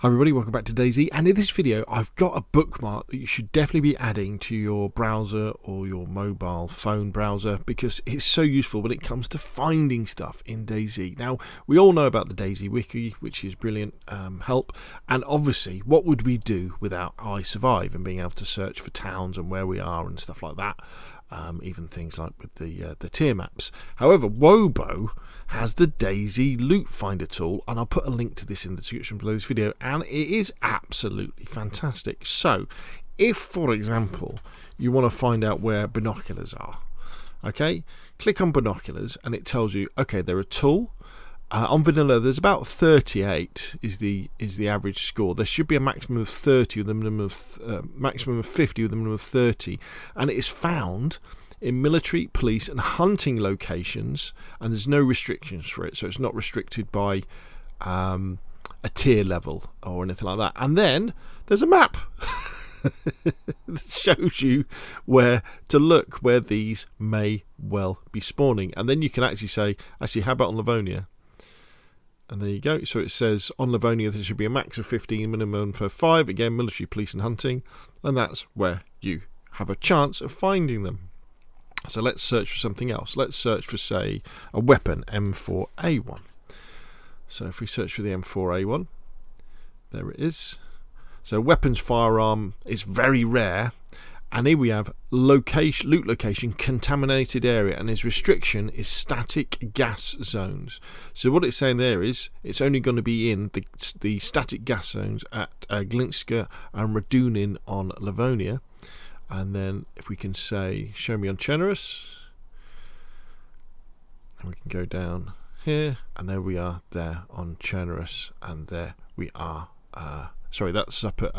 Hi everybody, welcome back to DayZ, and in this video I've got a bookmark that you should definitely be adding to your browser or your mobile phone browser because it's so useful when it comes to finding stuff in DayZ. Now, we all know about the DayZ wiki, which is brilliant help, and obviously what would we do without Izurvive and being able to search for towns and where we are and stuff like that, even things like with the tier maps. However, Wobo has the DayZ loot finder tool, and I'll put a link to this in the description below this video, and it is absolutely fantastic. So if, for example, you want to find out where binoculars are, okay, click on binoculars and it tells you, okay, they're a tool. On vanilla there's about 38 is the average score. There should be a maximum of 30 with a minimum of maximum of 50 with a minimum of 30, and it is found in military, police and hunting locations, and there's no restrictions for it, so it's not restricted by a tier level or anything like that. And then there's a map that shows you where to look, where these may well be spawning, and then you can actually say, actually, how about on Livonia? And there you go. So it says on Livonia there should be a max of 15, minimum for 5, again military, police and hunting, and that's where you have a chance of finding them. So let's search for something else. Let's search for, say, a weapon, M4A1. So if we search for the M4A1, there it is. So weapons, firearm is very rare, and here we have location, loot location, contaminated area, and its restriction is static gas zones. So what it's saying there is it's only going to be in the static gas zones at Glinska and Radunin on Livonia. And then if we can say, show me on Chernarus, and we can go down here, and there we are there on Chernarus, and there we are. Sorry, that's up at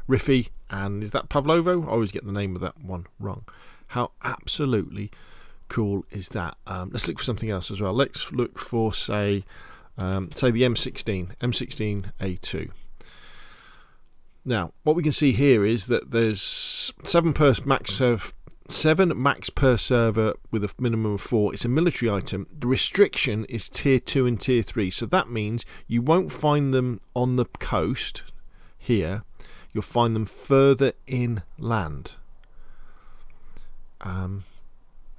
Riffy, and is that Pavlovo? I always get the name of that one wrong. How absolutely cool is that? Let's look for something else as well. Let's look for, say the M16A2. Now, what we can see here is that there's 7 max per server with a minimum of 4. It's a military item. The restriction is tier 2 and tier 3, so that means you won't find them on the coast here. You'll find them further inland. And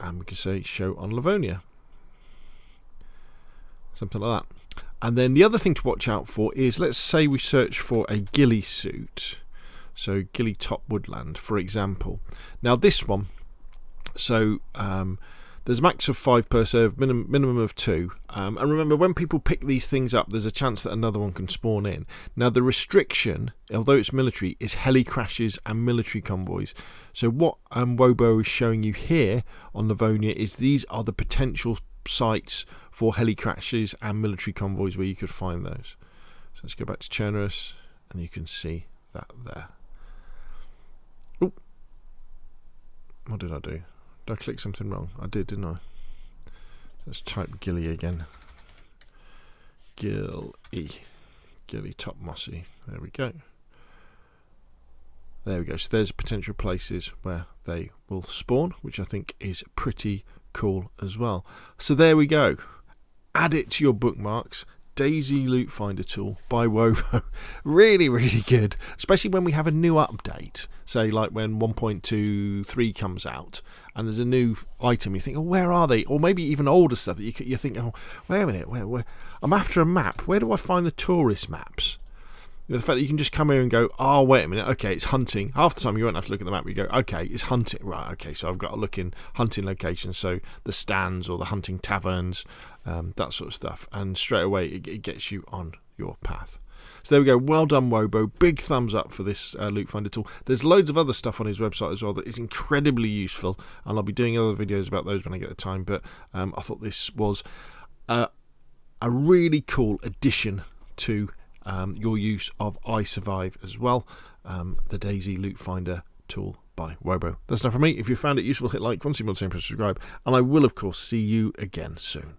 we can say show on Livonia, something like that. And then the other thing to watch out for is, let's say we search for a ghillie suit, so ghillie top woodland, for example. Now this one, so there's a max of 5 per serve, minimum of 2, and remember, when people pick these things up, there's a chance that another one can spawn in. Now the restriction, although it's military, is heli crashes and military convoys. So what Wobo is showing you here on Livonia is these are the potential sites for heli crashes and military convoys where you could find those. So let's go back to Chernarus, and you can see that there. Oh, what did I do? Did I click something wrong? I did, didn't I? Let's type ghillie again. Ghillie top mossy. There we go. There we go. So there's potential places where they will spawn, which I think is pretty cool as well. So there we go. Add it to your bookmarks. DayZ Loot Finder tool by Wobo. Really, really good, especially when we have a new update, say like when 1.23 comes out and there's a new item. You think, oh, where are they? Or maybe even older stuff that you think, oh, wait a minute, where I'm after a map. Where do I find the tourist maps? The fact that you can just come here and go, oh, wait a minute, okay, it's hunting. Half the time you won't have to look at the map. You go, okay, it's hunting. Right, okay, so I've got to look in hunting locations, so the stands or the hunting taverns, that sort of stuff. And straight away it gets you on your path. So there we go. Well done, Wobo. Big thumbs up for this loot finder tool. There's loads of other stuff on his website as well that is incredibly useful, and I'll be doing other videos about those when I get the time. But I thought this was a really cool addition to your use of Izurvive as well, the DayZ Loot Finder tool by Wobo. That's enough from me. If you found it useful, hit like, want to see more, press subscribe, and I will of course see you again soon.